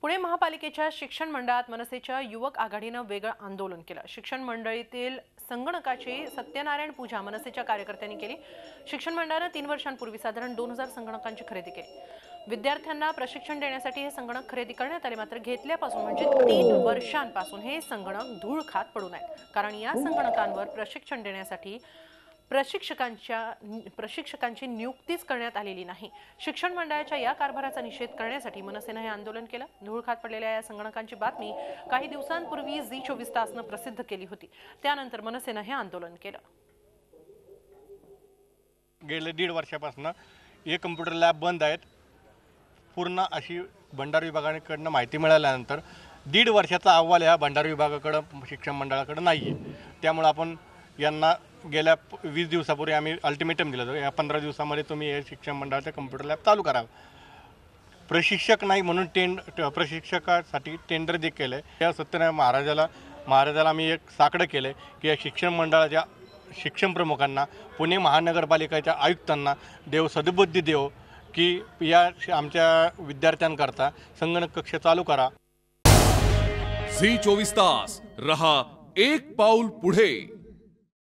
पुणे महापालिकेच्या शिक्षण मंडळात मनसेच्या युवक आघाडीनं वेगळं आंदोलन केलं। शिक्षण मंडळीतील संगणकाची सत्यनारायण पूजा मनसेच्या कार्यकर्त्यांनी केली। शिक्षण मंडळाने 3 वर्षांपूर्वी साधारण 2000 संगणकांची खरेदी केली। विद्यार्थ्यांना प्रशिक्षण देण्यासाठी हे संगणक खरेदी करण्यात आले, मात्र घेतल्यापासून म्हणजे 3 वर्षांपासून हे संगणक धूळ खात पडून आहेत। कारण या संगणकांवर प्रशिक्षण देण्यासाठी प्रशिक्षकांची नियुक्तीच करण्यात आलेली नाही। शिक्षण मंडळाच्या या कारभाराचा निषेध करण्यासाठी मनसेने हे आंदोलन केलं। धूळ खात पडलेल्या या संगणकांची बातमी काही दिवसांपूर्वी झी24 तासने प्रसिद्ध केली होती। त्यानंतर मनसेने हे आंदोलन केलं। गेले 1.5 वर्षापासून हे कॉम्प्युटर लॅब बंद आहेत। पूर्ण अशी भंडार विभागाकडून माहिती मिळाल्यानंतर 1.5 वर्षाचा अहवाल या भंडार विभागाकडे शिक्षण मंडळाकडे नाहीये। त्यामुळे आपण यांना गेल्या 20 दिवसापूर्वी आम्ही अल्टिमेटम दिलं होतं, या 15 दिवसामध्ये तुम्ही हे शिक्षण मंडळाचे कॉम्प्युटर लॅब चालू करावं। प्रशिक्षक नाही म्हणून प्रशिक्षकासाठी टेंडर देखील केलं आहे। या सत्यनारायण महाराजाला आम्ही एक साकडं केलं आहे की या शिक्षण मंडळाच्या शिक्षण प्रमुखांना, पुणे महानगरपालिकेच्या आयुक्तांना देव सद्बुद्धी देव की या आमच्या विद्यार्थ्यांकरता संगणक कक्ष चालू करा। झी24 तास रहा एक पाऊल पुढे।